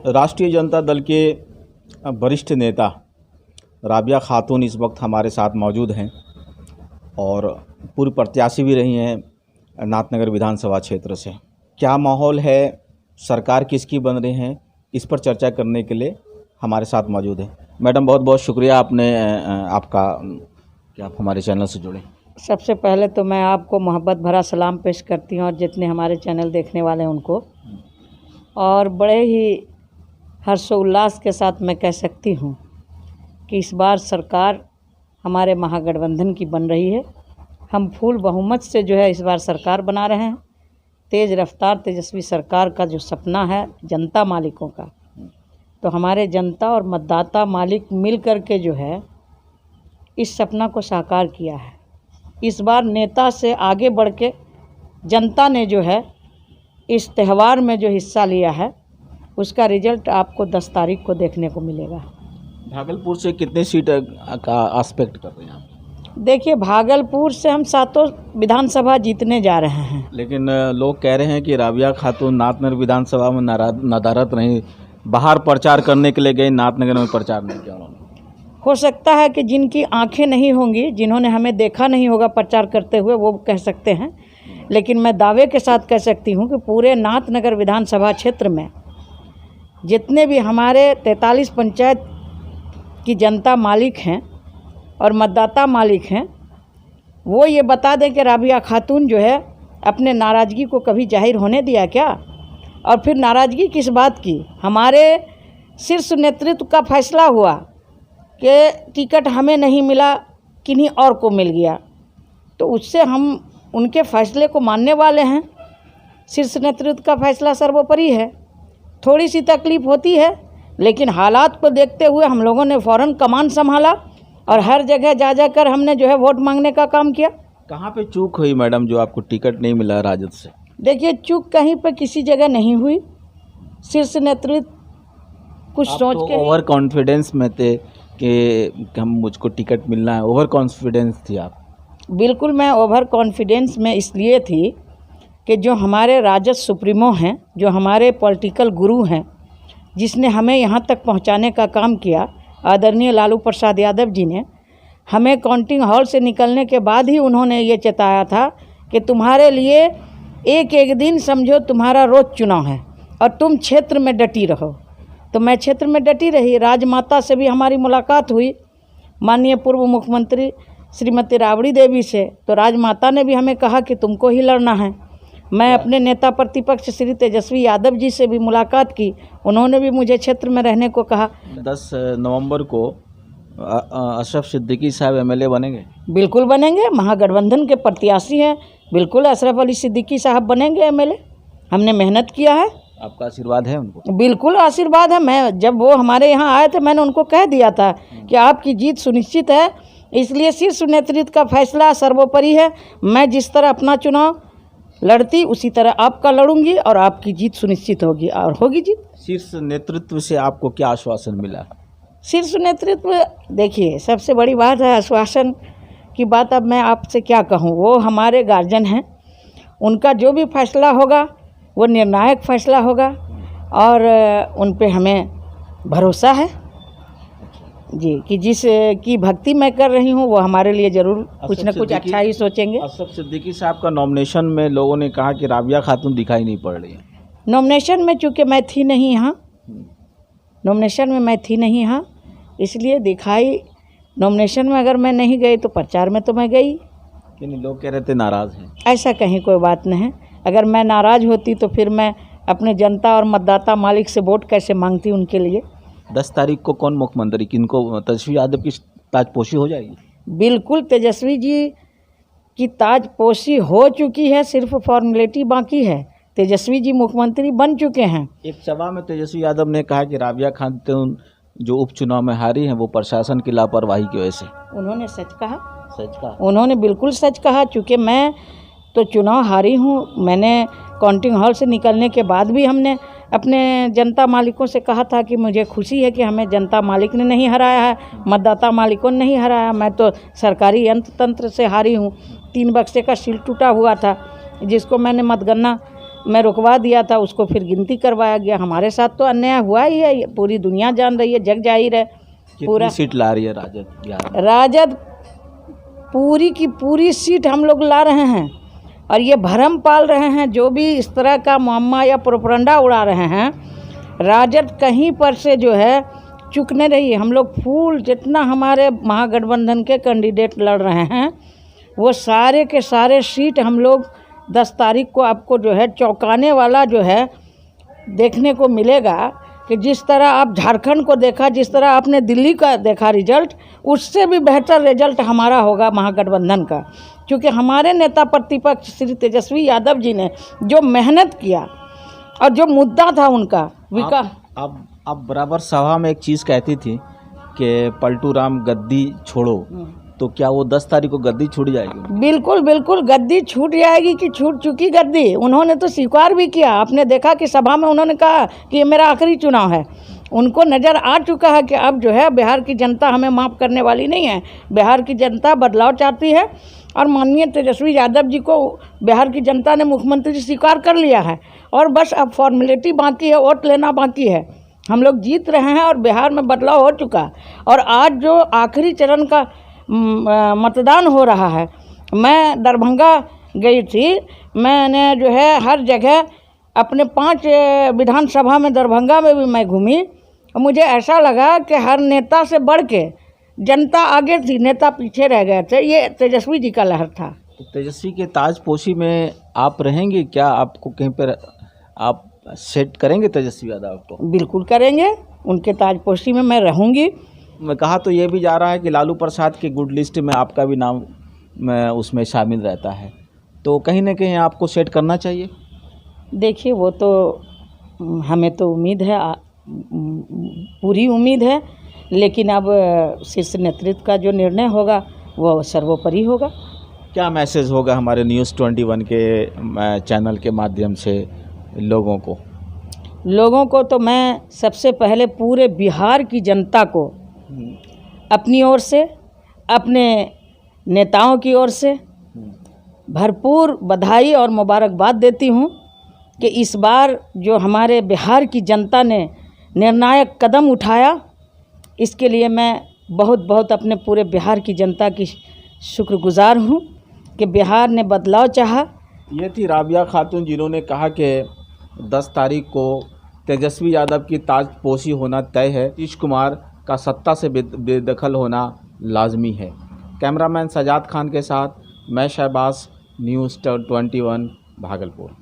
राष्ट्रीय जनता दल के वरिष्ठ नेता राबिया खातून इस वक्त हमारे साथ मौजूद हैं और पूर्व प्रत्याशी भी रही हैं नाथनगर विधानसभा क्षेत्र से। क्या माहौल है, सरकार किसकी बन रही है, इस पर चर्चा करने के लिए हमारे साथ मौजूद है। मैडम, बहुत बहुत शुक्रिया आपका कि आप हमारे चैनल से जुड़े। सबसे पहले तो मैं आपको मोहब्बत भरा सलाम पेश करती हूँ और जितने हमारे चैनल देखने वाले हैं उनको, और बड़े ही हर्षोल्लास के साथ मैं कह सकती हूँ कि इस बार सरकार हमारे महागठबंधन की बन रही है। हम फुल बहुमत से जो है इस बार सरकार बना रहे हैं। तेज़ रफ्तार तेजस्वी सरकार का जो सपना है जनता मालिकों का, तो हमारे जनता और मतदाता मालिक मिल कर के जो है इस सपना को साकार किया है। इस बार नेता से आगे बढ़ के जनता ने जो है इस त्यौहार में जो हिस्सा लिया है उसका रिजल्ट आपको 10 तारीख को देखने को मिलेगा। भागलपुर से कितने सीट का एक्सपेक्ट कर रहे हैं आप? देखिए, भागलपुर से हम 7 विधानसभा जीतने जा रहे हैं। लेकिन लोग कह रहे हैं कि राबिया खातून नाथनगर विधानसभा में नदारत नहीं, बाहर प्रचार करने के लिए गए, नाथनगर में प्रचार नहीं किया उन्होंने। हो सकता है कि जिनकी आंखें नहीं होंगी, जिन्होंने हमें देखा नहीं होगा प्रचार करते हुए, वो कह सकते हैं, लेकिन मैं दावे के साथ कह सकती हूँ कि पूरे नाथनगर विधानसभा क्षेत्र में जितने भी हमारे 43 पंचायत की जनता मालिक हैं और मतदाता मालिक हैं, वो ये बता दें कि राबिया खातून जो है अपने नाराज़गी को कभी जाहिर होने दिया क्या, और फिर नाराज़गी किस बात की। हमारे शीर्ष नेतृत्व का फैसला हुआ कि टिकट हमें नहीं मिला, किन्हीं और को मिल गया, तो उससे हम उनके फैसले को मानने वाले हैं। शीर्ष नेतृत्व का फैसला सर्वोपरि है। थोड़ी सी तकलीफ़ होती है, लेकिन हालात को देखते हुए हम लोगों ने फ़ौरन कमान संभाला और हर जगह जा कर हमने जो है वोट मांगने का काम किया। कहाँ पे चूक हुई मैडम जो आपको टिकट नहीं मिला राजद से? देखिए, चूक कहीं पर किसी जगह नहीं हुई। शीर्ष नेतृत्व कुछ सोच के ओवर कॉन्फिडेंस में थे कि हम मुझको टिकट मिलना है, ओवर कॉन्फिडेंस थी आप? बिल्कुल, मैं ओवर कॉन्फिडेंस में इसलिए थी कि जो हमारे राजद सुप्रीमो हैं, जो हमारे पॉलिटिकल गुरु हैं, जिसने हमें यहाँ तक पहुँचाने का काम किया, आदरणीय लालू प्रसाद यादव जी ने, हमें काउंटिंग हॉल से निकलने के बाद ही उन्होंने ये चेताया था कि तुम्हारे लिए एक एक दिन समझो तुम्हारा रोज़ चुनाव है और तुम क्षेत्र में डटी रहो। तो मैं क्षेत्र में डटी रही। राजमाता से भी हमारी मुलाकात हुई, माननीय पूर्व मुख्यमंत्री श्रीमती राबड़ी देवी से, तो राजमाता ने भी हमें कहा कि तुमको ही लड़ना है। मैं अपने नेता प्रतिपक्ष श्री तेजस्वी यादव जी से भी मुलाकात की, उन्होंने भी मुझे क्षेत्र में रहने को कहा। 10 नवंबर को अशरफ सिद्दीकी साहब एमएलए बनेंगे? बिल्कुल बनेंगे, महागठबंधन के प्रत्याशी हैं, बिल्कुल अशरफ अली सिद्दीकी साहब बनेंगे एमएलए। हमने मेहनत किया है। आपका आशीर्वाद है उनको? बिल्कुल आशीर्वाद है। मैं जब वो हमारे यहाँ आए थे, मैंने उनको कह दिया था कि आपकी जीत सुनिश्चित है, इसलिए शीर्ष नेतृत्व का फैसला सर्वोपरि है। मैं जिस तरह अपना चुनाव लड़ती उसी तरह आपका लड़ूंगी और आपकी जीत सुनिश्चित होगी, और होगी जीत। शीर्ष नेतृत्व से आपको क्या आश्वासन मिला? शीर्ष नेतृत्व, देखिए, सबसे बड़ी बात है आश्वासन की बात। अब मैं आपसे क्या कहूँ, वो हमारे गार्जियन हैं, उनका जो भी फैसला होगा वो निर्णायक फैसला होगा और उन पे हमें भरोसा है जी कि जिस की भक्ति मैं कर रही हूँ वो हमारे लिए ज़रूर कुछ न कुछ अच्छा ही सोचेंगे। अशरफ सिद्दीकी साहब का नॉमिनेशन में लोगों ने कहा कि राबिया खातून दिखाई नहीं पड़ रही है। नॉमिनेशन में चूँकि मैं थी नहीं यहाँ, नॉमिनेशन में मैं थी नहीं यहाँ, इसलिए दिखाई, नॉमिनेशन में अगर मैं नहीं गई तो प्रचार में तो मैं गई। लेकिन लोग कह रहे थे नाराज़ हैं। ऐसा कहीं कोई बात नहीं है। अगर मैं नाराज़ होती तो फिर मैं अपने जनता और मतदाता मालिक से वोट कैसे मांगती उनके लिए। 10 तारीख को कौन मुख्यमंत्री, किनको, तेजस्वी यादव की ताजपोशी हो जाएगी? बिल्कुल, तेजस्वी जी की ताजपोशी हो चुकी है, सिर्फ फॉर्मेलिटी बाकी है। तेजस्वी जी मुख्यमंत्री बन चुके हैं। एक सभा में तेजस्वी यादव ने कहा कि राबिया खातून जो उपचुनाव में हारी हैं वो प्रशासन की लापरवाही की वजह से। उन्होंने सच कहा? सच कहा? उन्होंने बिल्कुल सच कहा। चूँकि मैं तो चुनाव हारी हूँ, मैंने काउंटिंग हॉल से निकलने के बाद भी हमने अपने जनता मालिकों से कहा था कि मुझे खुशी है कि हमें जनता मालिक ने नहीं हराया है, मतदाता मालिकों ने नहीं हराया। मैं तो सरकारी यंत्र तंत्र से हारी हूँ। 3 बक्से का सील टूटा हुआ था जिसको मैंने मतगणना मैं रुकवा दिया था, उसको फिर गिनती करवाया गया। हमारे साथ तो अन्याय हुआ ही है, ये पूरी दुनिया जान रही है, जग जाहिर है। कितनी सीट ला रही है राजद बिहार में? राजद पूरी की पूरी सीट हम लोग ला रहे हैं, और ये भरम पाल रहे हैं जो भी इस तरह का मुअम्मा या प्रोपगंडा उड़ा रहे हैं। राजद कहीं पर से जो है चुक नहीं रही। हम लोग फूल जितना हमारे महागठबंधन के कैंडिडेट लड़ रहे हैं, वो सारे के सारे सीट हम लोग 10 तारीख को आपको जो है चौंकाने वाला जो है देखने को मिलेगा कि जिस तरह आप झारखंड को देखा, जिस तरह आपने दिल्ली का देखा रिजल्ट, उससे भी बेहतर रिजल्ट हमारा होगा महागठबंधन का। क्योंकि हमारे नेता प्रतिपक्ष श्री तेजस्वी यादव जी ने जो मेहनत किया और जो मुद्दा था उनका विकास। आप बराबर सभा में एक चीज़ कहती थी कि पलटू राम गद्दी छोड़ो, तो क्या वो 10 तारीख को गद्दी छूट जाएगी? बिल्कुल बिल्कुल, गद्दी छूट जाएगी कि छूट चुकी गद्दी। उन्होंने तो स्वीकार भी किया। आपने देखा कि सभा में उन्होंने कहा कि ये मेरा आखिरी चुनाव है। उनको नज़र आ चुका है कि अब जो है बिहार की जनता हमें माफ़ करने वाली नहीं है। बिहार की जनता बदलाव चाहती है, और माननीय तेजस्वी यादव जी को बिहार की जनता ने मुख्यमंत्री स्वीकार कर लिया है, और बस अब फॉर्मेलिटी बाकी है, वोट लेना बाकी है। हम लोग जीत रहे हैं और बिहार में बदलाव हो चुका। और आज जो आखिरी चरण का मतदान हो रहा है, मैं दरभंगा गई थी, मैंने जो है हर जगह अपने 5 विधानसभा में, दरभंगा में भी मैं घूमी, और मुझे ऐसा लगा कि हर नेता से बढ़ के जनता आगे थी, नेता पीछे रह गए थे। ये तेजस्वी जी का लहर था। तो तेजस्वी के ताजपोशी में आप रहेंगे क्या? आपको कहीं पर आप सेट करेंगे तेजस्वी यादव को? बिल्कुल करेंगे, उनके ताजपोशी में मैं रहूँगी। मैं कहा तो ये भी जा रहा है कि लालू प्रसाद की गुड लिस्ट में आपका भी नाम उसमें शामिल रहता है, तो कहीं ना कहीं आपको सेट करना चाहिए। देखिए, वो तो हमें तो उम्मीद है, पूरी उम्मीद है, लेकिन अब शीर्ष नेतृत्व का जो निर्णय होगा वो सर्वोपरि होगा। क्या मैसेज होगा हमारे न्यूज़ 21 के चैनल के माध्यम से लोगों को? तो मैं सबसे पहले पूरे बिहार की जनता को अपनी ओर से, अपने नेताओं की ओर से भरपूर बधाई और मुबारकबाद देती हूँ कि इस बार जो हमारे बिहार की जनता ने निर्णायक कदम उठाया, इसके लिए मैं बहुत बहुत अपने पूरे बिहार की जनता की शुक्रगुजार हूँ कि बिहार ने बदलाव चाहा। ये थी राबिया खातून, जिन्होंने कहा कि 10 तारीख को तेजस्वी यादव की ताजपोशी होना तय है, नीतीश कुमार का सत्ता से बेदखल होना लाजमी है। कैमरामैन सजाद खान के साथ मैं शहबाज, न्यूज़ 21 भागलपुर।